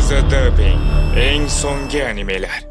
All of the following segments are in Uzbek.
The Dubbing eng so'nggi animelar.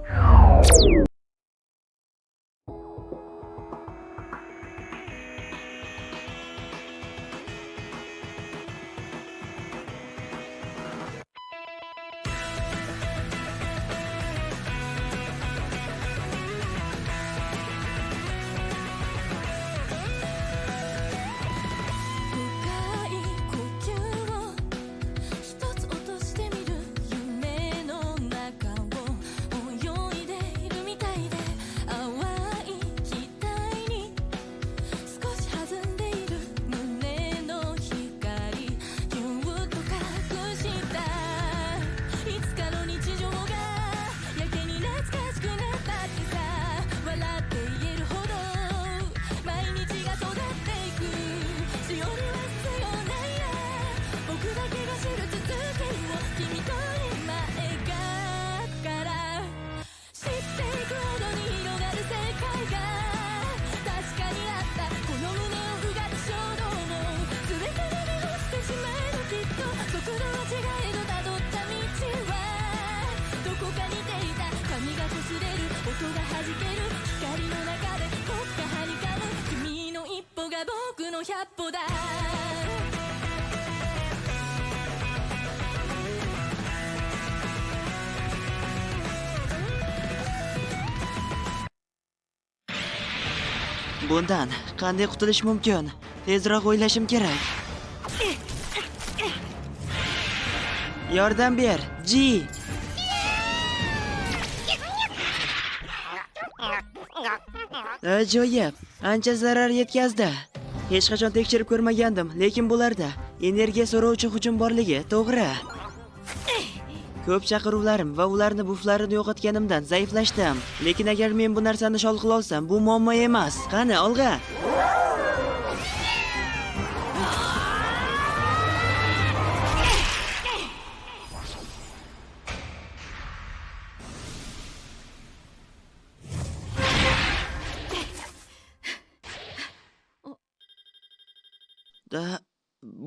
Bundan qanday qutulish mumkin? Tezroq o'ylashim kerak. Yordam ber, G. Ajoyib, ancha zarar yetkazdi. Hech qachon tekshirib ko'rmagandim, lekin bularda energiya so'rovchi hujum borligi to'g'ri. Ko'p chaqiruvlarim va ularni buflarini yo'qotganimdan zaiflashdim. Lekin agar men bu narsani sholqib olsam, bu muammo emas. Qani, olg'a.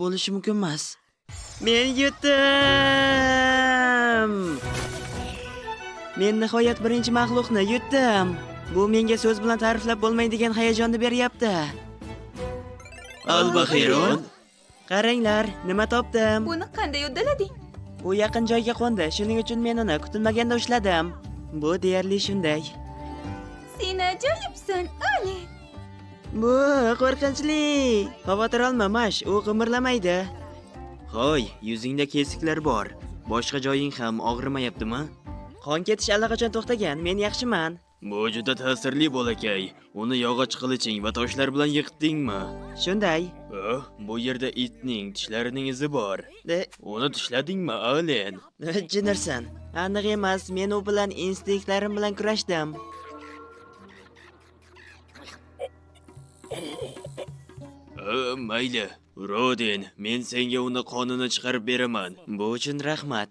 Bo'lishi mumkin emas. Men yutdim. Men nihoyat birinchi maxluqni yutdim. Bu menga so'z bilan ta'riflab bo'lmaydigan hayajonni beryapti. Albaxiron. Qaranglar, nima topdim. Buni qanday uddalading? U yaqin joyga qo'ndi. Shuning uchun men uni kutilmaganda ushladim. Bu deyarli shunday. Sen ajoyibsan, Ali. Bu qo'rqinchli. Xavotir olma, Mash, u qimirlamaydi. Hoy, yuzingda kesiklar bor. Boshqa joying ham og'rimayaptimi? Qon ketish allaqachon to'xtagan. Men yaxshiman. Bu juda ta'sirli bolakay. Uni yog'och qiliching va toshlar bilan yiqitdingmi? Shunday. Bu yerda itning tishlarining izi bor. Uni tishladingmi, Alen? Jinirsan. Aniq emas, men u bilan instinktlarim bilan kurashdim. Mayli. Rodin, men senga uni qonini chiqarib beraman. Bu uchun rahmat.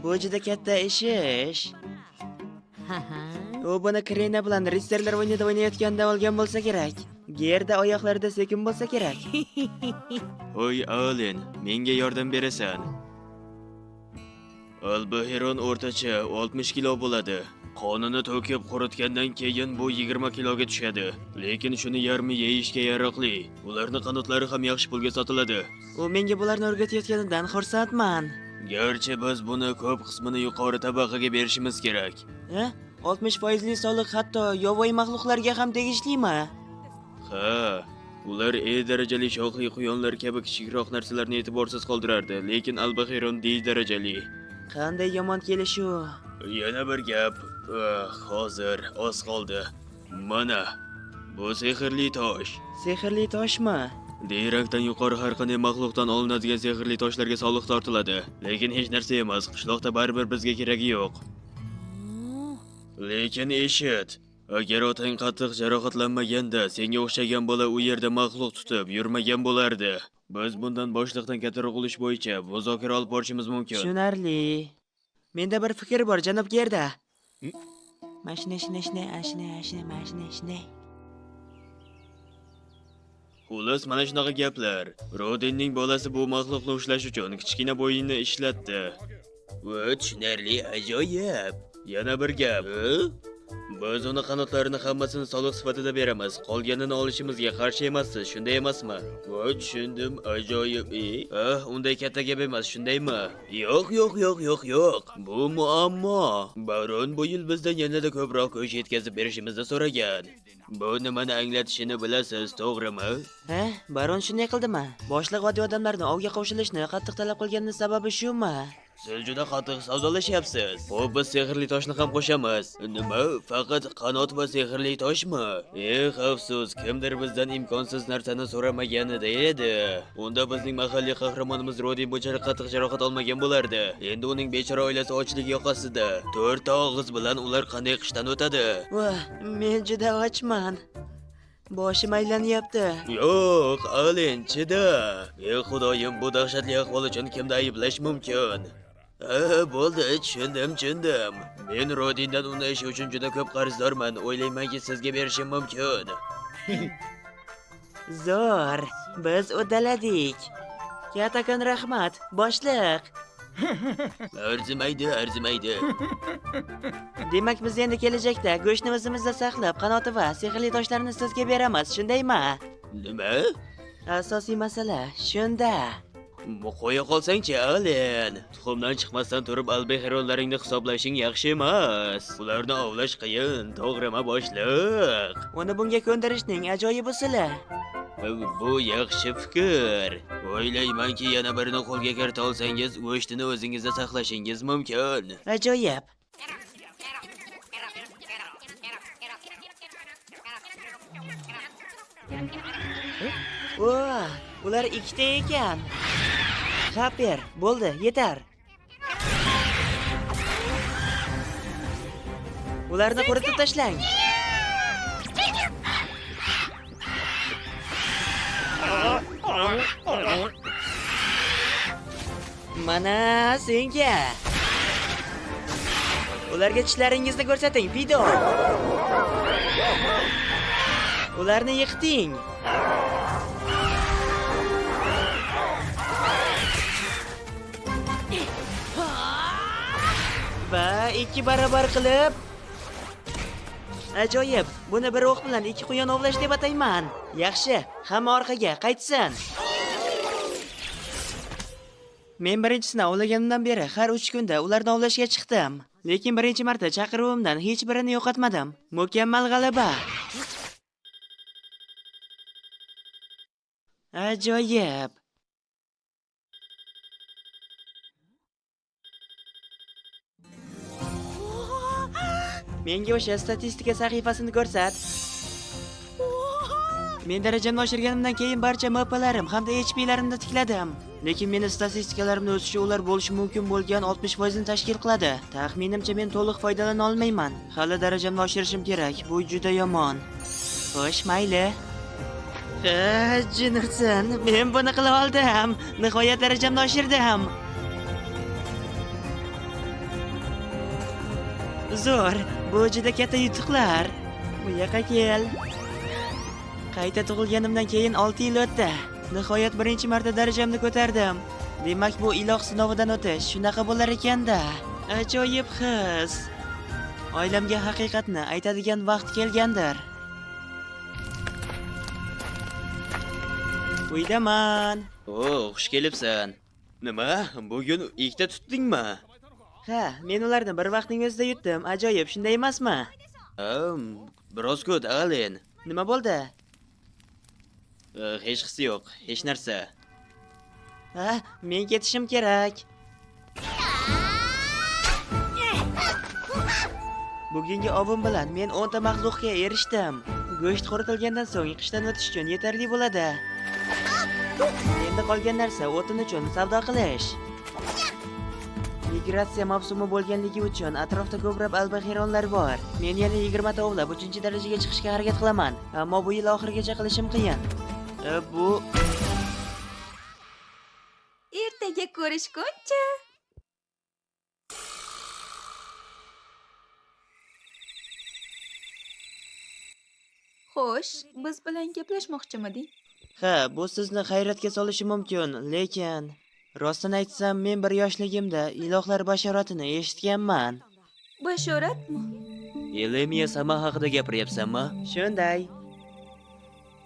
Bu juda katta ish. U buni Krena bilan Risterlar o'yinida o'ynayotganda olgan bo'lsa kerak. Gerda oyoqlarida sekin bo'lsa kerak. Hoy, Alen, menga yordam berasan. Albaxiron o'rtacha 60 kilo bo'ladi. Qonini to'kib quritgandan keyin bu 20 kiloga tushadi. Lekin shuni yarmi yeyishga yaroqli. Ularning qanotlari ham yaxshi pulga sotiladi. U menga bularni o'rgatayotganidan xursandman. Garchi biz buni ko'p qismini yuqori tabaqaga berishimiz kerak. 60% soliq hatto yovvoyi maxluqlarga ham tegishlimi? Ha, ular darajali shoxli quyonlar kabi kichikroq narsalarni e'tiborsiz qoldirardi, lekin Albaxiron D darajali. Qanday yomon kelishuv. Yana bir gap. Hozir oz qoldi. Mana, bu sehrli tosh. Sehrli toshmi? Rangdan yuqori har qanday maxluqdan olinadigan sehrli toshlarga soliq tortiladi. Lekin hech narsa emas, qishloqda baribir bizga keragi yo'q. Lekin eshit, agar otang qattiq jarohatlanmaganda, senga o'xshagan bola u yerda maxluq tutib yurmagan bo'lardi. Biz bundan boshliqdan kattaroq ulush bo'yicha muzokara olib borishimiz mumkin. Tushunarli. Menda bir fikr bor, janob Gerda. Mashina. Xullas, mana shunaqa gaplar. Rodinning bolasi bu maxluqni ushlash uchun kichkina bo'yinni ishlatdi. Va tushunarli, ajoyib. Yana bir gap. Biz uni qanotlarini hammasini soliq sifatida beramiz. Qolganini olishimizga qarshi emassiz, shunday emasmi? Va tushundim, ajoyib. Unday katta gap emas, shundaymi? Yo'q. Bu muammo. Baron bu yil bizdan yanada ko'proq go'sht yetkazib berishimizni so'ragan. Bu nimani anglatishini bilasiz, to'g'rimi? Ha, baron shunday qildimi? Boshliq oddiy odamlarni ovga qo'shilishni qattiq talab qilganning sababi shumi? Siz juda qattiq savdolashyapsiz. Xo'p, biz sehrli toshni ham qo'shamiz. Nima? Faqat qanot va sehrli toshmi? Afsus, kimdir bizdan imkonsiz narsani so'ramaganida edi. Unda bizning mahalliy qahramonimiz Rodin bunchalik qattiq jarohat olmagan bo'lardi. Endi uning bechora oilasi ochlik yoqasida. 4 og'iz bilan ular qanday qishdan o'tadi? Voh, men juda ochman. Boshim aylanyapti. Yo'q, Alen, chida. Xudoyim, bu dahshatli ahvol uchun kimni ayblash mumkin? Bo'ldi, tushundim. Men Rodindan uni ishi uchun juda ko'p qarzdorman. O'ylaymanki, sizga berishim mumkin. Zo'r, biz uddaladik. Kattakon rahmat, boshliq. Arzimaydi. Demak, biz endi kelajakda go'shtni o'zimizda saqlab, qanoti va sehrli toshlarni sizga beramiz, shundaymi? Nima? Asosiy masala shunda. Qo'ya qolsang-chi, Alen. Tuxumdan chiqmasdan turib albahironlaringni hisoblashing yaxshi emas. Ularni ovlash qiyin, to'g'rimi, boshliq? Uni bunga ko'ndirishning ajoyib usuli. Bu yaxshi fikr. O'ylaymanki, yana birini qo'lga kirita olsangiz, go'shtini o'zingizda saqlashingiz mumkin. Ajoyib. Ular ikkita ekan. Xaper, bo'ldi, yetar. Ularni quritib tashlang. Mana senga. Ularga tishlaringizni ko'rsating, Fido. Ularni yiqiting. Va 2 barobar qilib. Ajoyib. Buni bir o'q bilan 2 quyon ovlash deb atayman. Yaxshi, hamma orqaga qaytsin. Men birinchisini ovlaganimdan beri har 3 kunda ularni ovlashga chiqdim. Lekin birinchi marta chaqiruvimdan hech birini yo'qotmadim. Mukammal g'alaba. Ajoyib. Menga o'sha statistika sahifasini ko'rsat. Men darajamni oshirganimdan keyin barcha MP'larim hamda HP'larimni tikladim. Lekin meni statistikalarımni o'sishi ular bo'lishi mumkin bo'lgan 60% ni tashkil qiladi. Taxminimcha men to'liq foydalana olmayman. Hali darajamni oshirishim kerak. Bu juda yomon. Xo'sh, mayli. Jinursan, men buni qila oldim. Nihoyat darajamni oshirdim. Zo'r, bu juda katta yutuqlar. Bu yoqqa kel. Qayta tug'ilganimdan keyin 6 yil o'tdi. Nihoyat birinchi marta darajamni ko'tardim. Demak, bu iloh sinovidan o'tish shunaqa bo'lar ekanda. Ajoyib his. Oilamga haqiqatni aytadigan vaqt kelgandir. Uydaman. Xush kelibsan. Nima? Bugun ikkita tutdingmi? Ha, men ularni bir vaqtning o'zida yutdim. Ajoyib, shunday emasmi? Biroz ko't, Alen. Nima bo'ldi? Hech qisi yo'q, hech narsa. Ha, men ketishim kerak. Bugungi ovim bilan men 10 ta maxluqqa erishdim. Go'sht quritilgandan so'ng qishdan o'tish uchun yetarli bo'ladi. Endi qolgan narsa o'tin uchun savdo qilish. Migratsiya mavsumi bo'lganligi uchun atrofda ko'plab albahironlar bor. Men yana 20 ta ovlab 3-darajaga chiqishga harakat qilaman. Ammo bu yil oxirigacha qilishim qiyin. Bu Ertaga ko'rishguncha. Xo'sh, biz bilan gaplashmoqchimiding? Ha, bu sizni hayratga solishi mumkin, lekin rostini aytsam, men bir yoshligimda ilohlar bashoratini eshitganman. Bashoratmi? Elemiya Sama haqida gapiryapsanmi? Shunday.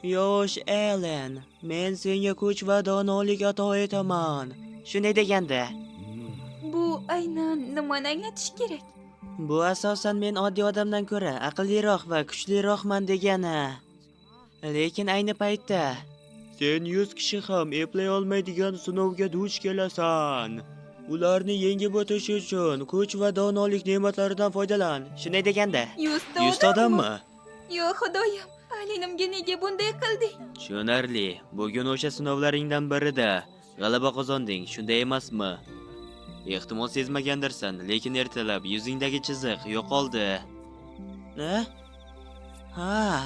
Yosh Ellen, men senga kuch va donolik ato etaman. Shunday deganda, Bu aynan nimani anglatish kerak? bu asosan men oddiy odamdan ko'ra aqlliroq va kuchliroqman degani. Lekin ayni paytda sen 100 kishi ham eplay olmaydigan sinovga duch kelasan. Ularni yengib o'tish uchun kuch va donolik ne'matlaridan foydalan. Shunday deganda, 100 100 odammi? Yo xudoyim, Alinimga nega bunday qilding? Tushunarli. Bugun o'sha sinovlaringdan birida g'alaba qozonding, shunday emasmi? Ehtimol sezmagandirsan, lekin ertalab yuzingdagi chiziq yo'qoldi. ne? Ha,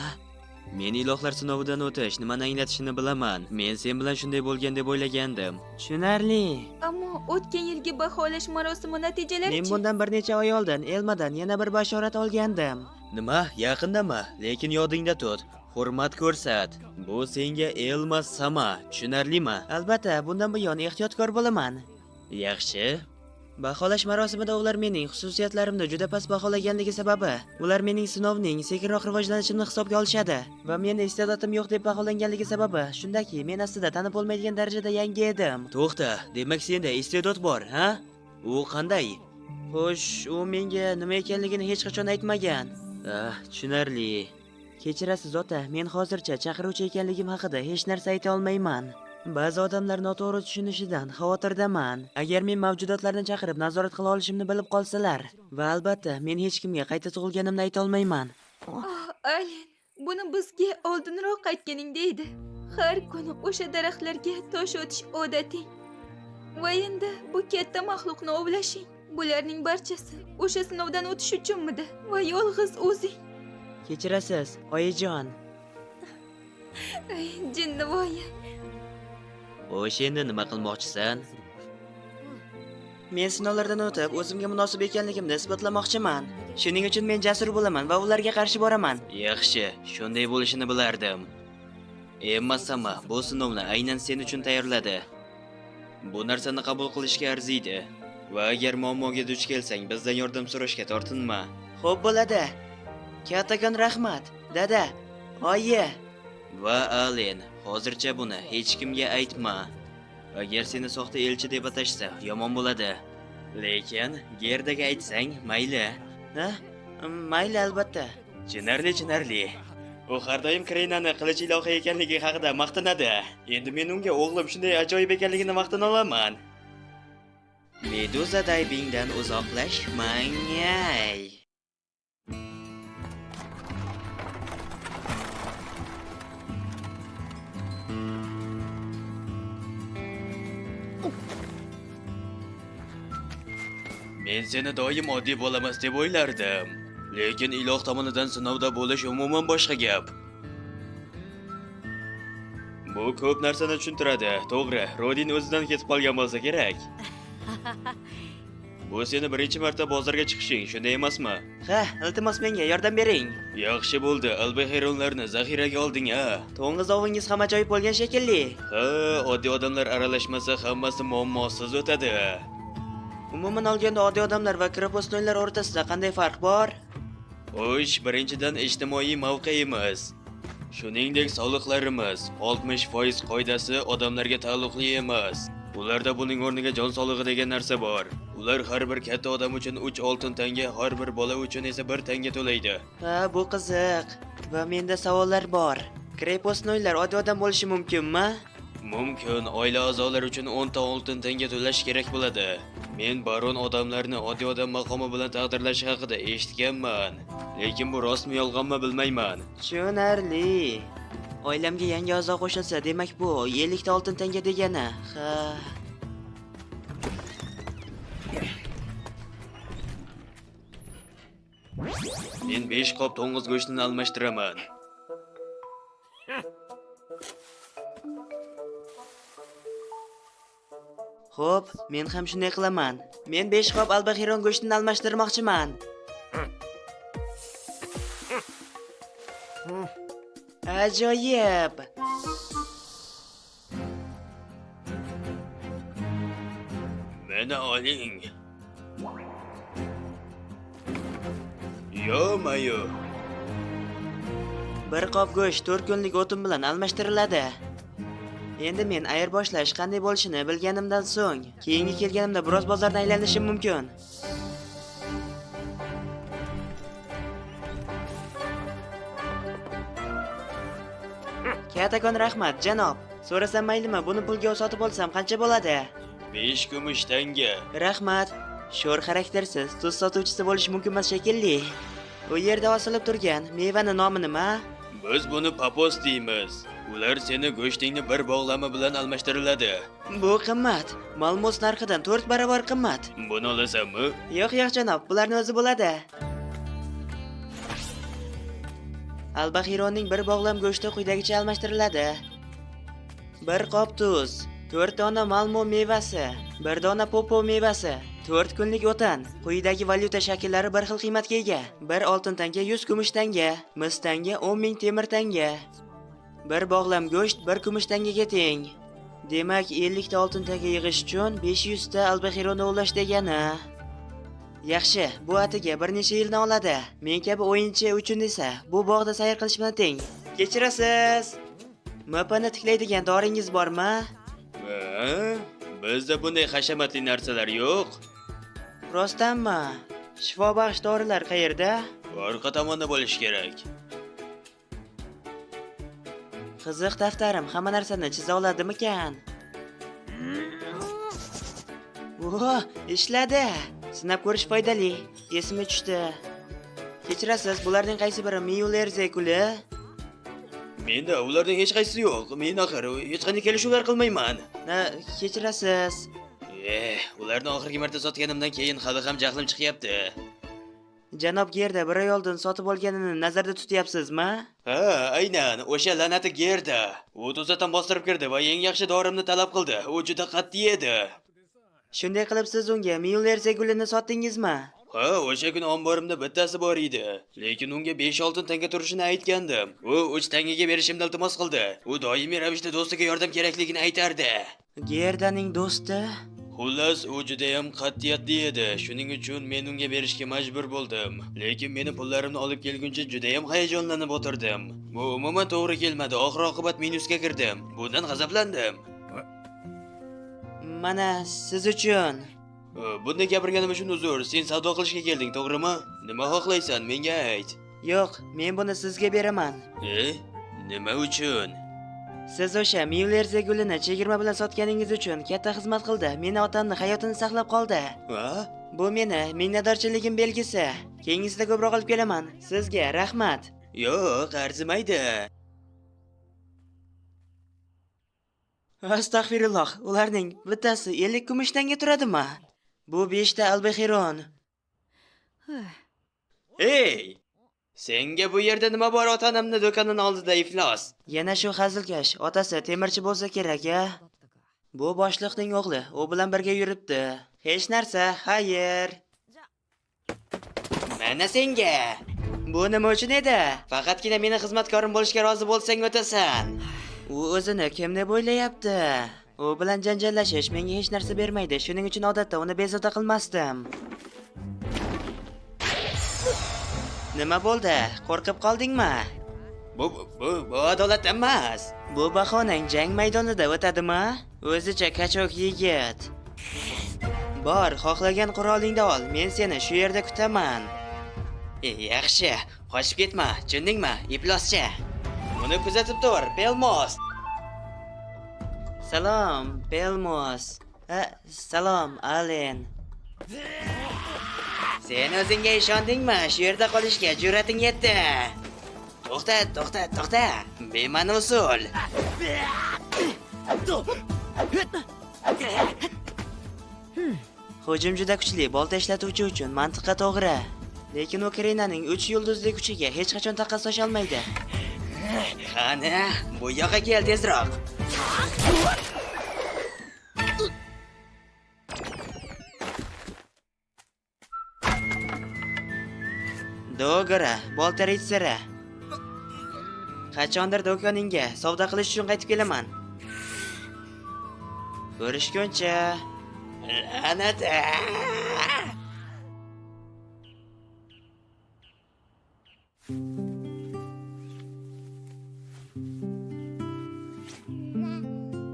Men ilohlar sinovidan o'tish nimani anglatishini bilaman. Men sen bilan shunday bo'lgan deb o'ylagandim. tushunarli. Ammo o'tgan yilgi baholash marosimi natijalari Men bundan bir necha oy oldin Elmadan yana bir bashorat olgandim. Nima? Yaqindami? Lekin yodingda tut. Hurmat ko'rsat. Bu senga Elma Sama, tushunarlimi? Albatta, bundan buyon ehtiyotkor bo'laman. Yaxshi. Baholash marosimida ular mening xususiyatlarimni juda past baholaganligi sababi, ular mening sinovning sekinroq rivojlanishimni hisobga olishadi va menda iste'dodim yo'q deb baholanganligi sababi shundaki, men aslida tanib bo'lmaydigan darajada yangi edim. To'xta, demak senda iste'dod bor, ha? U qanday? Xo'sh, u menga nima ekanligini hech qachon aytmagan. Tushunarli. Kechirasiz ota, men hozircha chaqiruvchi ekanligim haqida hech narsa ayta olmayman. Ba'zi odamlar noto'g'ri tushunishidan xavotirdaman. Agar men mavjudotlarni chaqirib nazorat qila olishimni bilib qolsalar, va albatta, men hech kimga qayta tug'ilganimni ayta olmayman. Alin, buni bizga oldinroq aytganingda edi. Har kuni o'sha daraxtlarga tosh otish odating. Va endi bu katta maxluqni ovlashing. Bularning barchasi o'sha sinovdan o'tish uchunmidi? Va yolg'iz o'zing. Kechirasiz, oyijon. Ay, jinnivoya. Xo'sh, endi nima qilmoqchisan? Men sinovlardan o'tib, o'zimga munosib ekanligimni isbotlamoqchiman. Shuning uchun men jasur bo'laman va ularga qarshi boraman. Yaxshi, shunday bo'lishini bilardim. Emma Sama bu sinovni aynan sen uchun tayyorladi. Bu narsani qabul qilishga arziydi. Va agar muammoga duch kelsang, bizdan yordam so'rashga tortinma. Xo'p bo'ladi. Kattakon rahmat, dada, oyi. Va Alen, hozircha buni hech kimga aytma. Agar seni soxta elchi deb atashsa, yomon bo'ladi. Lekin Gerdaga aytsang, mayli. Ha? Mayli albatta. Chinarli. U har doim Krenani qilich ilohi ekanligi haqida maqtanadi. Endi men unga o'g'lim shunday ajoyib ekanligini maqtana olaman. Meduza daybingdan uzoqlashmang. Men seni doim oddiy bo'lamas deb o'ylardim. Lekin iloh tomonidan sinovda bo'lish umuman boshqa gap. Bu ko'p narsani tushuntiradi. To'g'ri, Rodin o'zidan ketib qolgan bo'lsa kerak. Bu seni birinchi marta bozorga chiqishing, shunday emasmi? Ha, iltimos menga yordam bering. Yaxshi bo'ldi, albahayronlarni zaxiraga olding, ha. To'ng'iz ovingiz ham ajoyib bo'lgan shekilli. Ha, oddiy odamlar aralashmasa hammasi muammosiz o'tadi. Umuman olganda oddiy odamlar va krepostnoylar o'rtasida qanday farq bor? Xo'sh, birinchidan ijtimoiy mavqeimiz. Shuningdek, soliqlarimiz 60% qoidasi odamlarga taalluqli emas. Ularda buning o'rniga jon solig'i degan narsa bor. Ular har bir katta odam uchun 3 oltin tanga, har bir bola uchun esa 1 tanga to'laydi. Ha, bu qiziq. Va menda savollar bor. Krepostnoylar oddiy odam bo'lishi mumkinmi? Mumkin, oila a'zolari uchun 10 ta oltin tanga to'lash kerak bo'ladi. Men baron odamlarni oddiy odam maqomi bilan taqdirlash haqida eshitganman. Lekin bu rostmi yolg'onmi bilmayman. Tushunarli. Oilamga yangi a'zo qo'shilsa, demak bu 50 ta oltin tanga degani. Ha. Men 5 qop to'ng'iz go'shtini almashtiraman. Xo'p, men ham shunday qilaman. Men 5 qop albaxiron go'shtini almashtirmoqchiman. Ajoyib. Meni oling. Yo-mayo. Bir qop go'sht 4 kunlik o'tin bilan almashtiriladi. Endi men ayirboshlash qanday bo'lishini bilganimdan so'ng, keyingi kelganimda biroz bozorni aylanishim mumkin. Kattakon rahmat, janob. So'rasam maylimi, buni pulga sotib olsam qancha bo'ladi? 5 kumush tanga. Rahmat. Sho'r xaraktersiz tuz sotuvchisi bo'lish mumkin emas shekilli. U yerda osilib turgan mevani nomi nima? Biz buni papos deymiz. Ular seni go'shtingni bir bog'lama bilan almashtiriladi. Bu qimmat. Malmos narxidan 4 barobar qimmat. Buni olasanmi? Yo'q, janob, bularni o'zi bo'ladi. Albaxironning bir bog'lam go'shti quyidagicha almashtiriladi. 1 qop tuz, 4 dona malmo mevasi, 1 dona popo mevasi, 4 kunlik o'tin. Quyidagi valyuta shakllari bir xil qiymatga ega. 1 oltin tanga 100 kumush tanga, mis tanga 10 000 temir tanga. 1 bog'lam go'sht 1 kumush tangaga teng. Demak, 50 ta oltin tanga yig'ish uchun 500 ta albahironi o'g'lash degani. Yaxshi, bu atiga bir necha yilni oladi. Men kabi o'yinchi uchun esa bu bog'da sayr qilish bilan teng. Kechirasiz. Mapani tiklaydigan doringiz bormi? Bizda bunday hashamatli narsalar yo'q. Rostdanmi? Shifobaxsh dorilar qayerda? Orqa tomonda bo'lish kerak. Qiziq daftarim hamma narsani chiza oladimikan? Voh, ishladi. Sinab ko'rish foydali. Esimga tushdi. Kechirasiz, bularning qaysi biri Müller zekuli? Menda ularning hech qaysisi yo'q. Men axir hech qanday kelishuvlar qilmayman. Kechirasiz. Ularni oxirgi marta sotganimdan keyin hali ham jahlim chiqyapti. Janob Gerda bir oy oldin sotib olganini nazarda tutyapsizmi? Ha, aynan, o'sha la'nati Gerda. U to'satdan bostirib kirdi va eng yaxshi dorimni talab qildi. U juda qat'iy edi. Shunday qilib siz unga Müller zegulini sotdingizmi? Ha, o'sha kuni omborimda bittasi bor edi. Lekin unga 5 oltin tanga turishini aytgandim. U 3 tangaga berishimni iltimos qildi. U doimiy ravishda do'stiga yordam kerakligini aytardi. Gerdaning do'sti? Xullas, u juda ham qat'iyatli edi. Shuning uchun men unga berishga majbur bo'ldim. Lekin meni pullarimni olib kelguncha juda ham hayajonlanib o'tirdim. Bu umuman to'g'ri kelmadi. Oxir-oqibat minusga kirdim. Bundan g'azablandim. Mana siz uchun. Bunday gapirganim uchun uzr. Sen savdo qilishga kelding, to'g'rimi? Nima xohlaysan, menga ayt. Yo'q, men buni sizga beraman. Nima uchun? Siz o'sha Müller zegulini chegirma bilan sotganingiz uchun katta xizmat qildi. Meni otamni hayotini saqlab qoldi. Bu meni minnatdorchiligim belgisi. Keyingisida ko'proq olib kelaman. Sizga rahmat. Yo'q, arzimaydi. Astag'firulloh, ularning bittasi 50 kumush tanga turadimi? Bu 5 ta albaxiron. Ey! Senga bu yerda nima bor? Otanamni do'konini oldida iflos. Yana shu hazilkash, otasi temirchi bo'lsa kerak-a? Bu boshliqning o'g'li, u bilan birga yuribdi. Hech narsa, xayr. Mana senga. Bu nima uchun edi? Faqatgina meni xizmatkorim bo'lishga rozi bo'lsang o'tasan. U o'zini kim deb o'ylayapti? U bilan janjallashish menga hech narsa bermaydi. Shuning uchun odatda uni bezovta qilmasdim. Nima bo'ldi? Qo'rqib qoldingmi? Bu adolat emas. Bu bahonang jang maydonida o'tadimi? O'zicha kachok yigit. Bor, xohlagan qurolingni ol. Men seni shu yerda kutaman. Yaxshi, qochib ketma, tushundingmi? Iploscha. Uni kuzatib tur, Belmos. Salom, Belmos. Salom, Alen. Sen o'zingga ishondingmi? Shu yerda qolishga jur'ating yetdi. To'xta. Bema'ni usul. Hujum juda kuchli, bolta ishlatuvchi uchun mantiqqa to'g'ri. Lekin Ukrainaning 3 yulduzli kuchiga hech qachon taqqos olmaydi. Qani, bu yoqqa kel tezroq. Dogara, bolta ritsari. Qachondir do'koningga savdo qilish uchun qaytib kelaman. Ko'rishguncha. La'nat.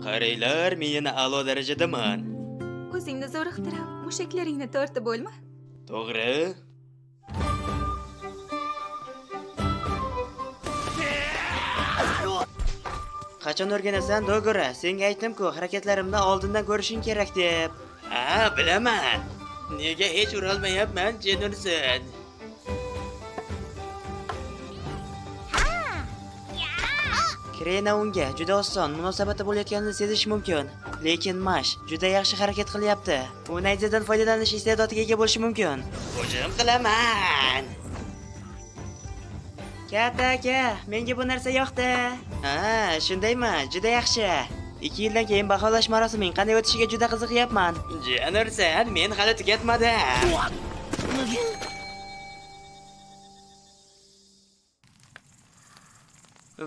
Qaranglar, men yana a'lo darajadaman. O'zingni zo'riqtirib, mushaklaringni tortib bo'lma. To'g'ri? Qachon o'rganasan, Dogora? Senga aytdim-ku, harakatlarimni oldindan ko'rishing kerak deb. Ha, bilaman. Nega hech urolmayapman, Jenurson? Krena unga juda oson munosabatda bo'layotganini sezish mumkin. Lekin Mash juda yaxshi harakat qilyapti. U nayzadan foydalanish iste'dodiga ega bo'lishi mumkin. Hujum qilaman. Katta aka, menga bu narsa yoqdi. Ha, shundaymi? Juda yaxshi. 2 yildan keyin baholash marosimining qanday o'tishiga juda qiziqyapman. Jenurson, men hali tugatmadim.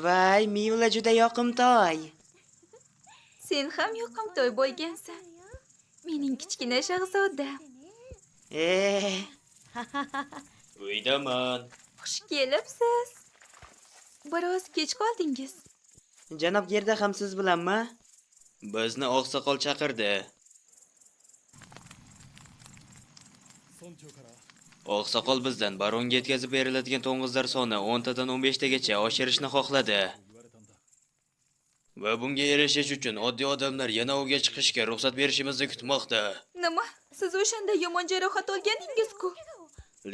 Voy, Miula juda yoqimtoy. Sen ham yoqimtoy bo'lgansan. Mening kichkina shahzodam. Uydaman. Xush kelibsiz. Biroz kech qoldingiz. Janob Gerda ham siz bilanmi? Bizni oqsoqol chaqirdi. Oqsoqol bizdan baronga yetkazib beriladigan to'ng'izlar soni 10 tadan 15 tagacha oshirishni xohladi. Va bunga erishish uchun oddiy odamlar yana ovga chiqishga ruxsat berishimizni kutmoqda. Nima? Siz o'shanda yomon jarohat olganingiz-ku.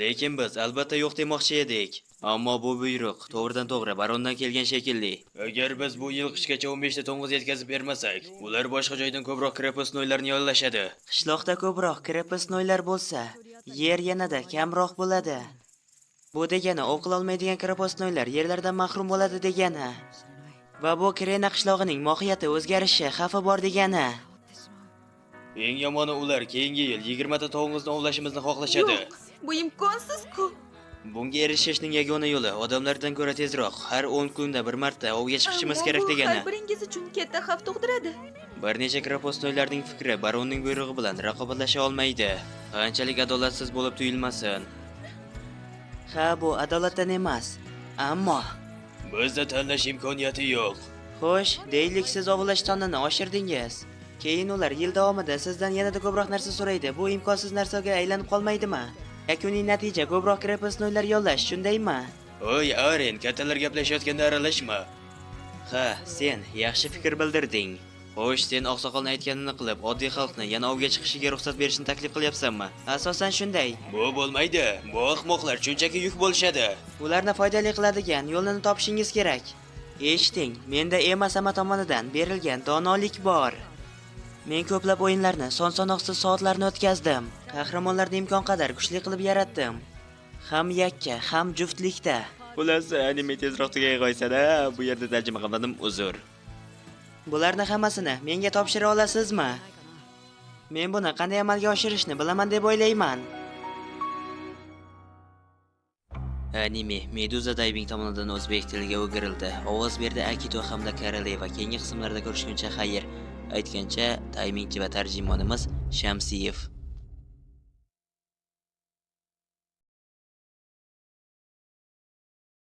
Lekin biz albatta yo'q demoqchi edik. Ammo bu buyruq to'g'ridan to'g'ri barondan kelgan shekilli. Agar biz bu yil qishgacha 15 ta to'ng'iz yetkazib bermasak, ular boshqa joydan ko'proq krepostnoylarni yollashadi. Qishloqda ko'proq krepostnoylar bo'lsa, yer yanada kamroq bo'ladi. Bu degani o'qilolmaydigan krepostnoylar yerlardan mahrum bo'ladi degani. Va bu Krena qishlog'ining mohiyati o'zgarishi xavfi bor degani. Eng yomoni ular keyingi yil 20 ta to'ng'izni ovlashimizni xohlashadi. Yo'q, bu imkonsiz-ku. Bunga erishishning yagona yo'li odamlardan ko'ra tezroq har 10 kunda bir marta ovga chiqishimiz kerak Ammo bu degani. har biringiz uchun katta xavf tug'diradi. Bir necha krepostnoylarning fikri baronning buyrug'i bilan raqobatlasha olmaydi. Qanchalik adolatsiz bo'lib tuyulmasin. Ha, bu adolatdan emas. Ammo Bizda tanlash imkoniyati yo'q. xo'sh, deylik siz ovlash sonini oshirdingiz. Keyin ular yil davomida sizdan yanada ko'proq narsa so'raydi. Bu imkonsiz narsaga aylanib qolmaydimi? Yakuniy natija ko'proq krepostnoylar yollash, shundaymi? Oy, Aren, kattalar gaplashayotganda aralashma. Ha, sen yaxshi fikr bildirding. Xo'sh, sen oqsoqolni aytganini qilib, oddiy xalqni yana ovga chiqishiga ruxsat berishni taklif qilyapsanmi? Asosan shunday. Bu bo'lmaydi. Bu ahmoqlar shunchaki yuk bo'lishadi. Ularni foydali qiladigan yo'lini topishingiz kerak. Eshiting, menda Emma Sama tomonidan berilgan donolik bor. Men ko'plab o'yinlarni son-sanoqsiz soatlarni o'tkazdim. Qahramonlarni imkon qadar kuchli qilib yaratdim. Ham yakka, ham juftlikda. Xullas, anime tezroq tugay qo'ysa-da, bu yerda tarjima qilmadim, uzr. Bularni hammasini menga topshira olasizmi? Men buni qanday amalga oshirishni bilaman deb o'ylayman. Anime Meduza Diving tomonidan o'zbek tiliga o'girildi. Ovoz berdi Akito hamda Karoleva. Keyingi qismlarda ko'rishguncha xayr. Aytgancha, taymingchi va tarjimonimiz Shamsiyev.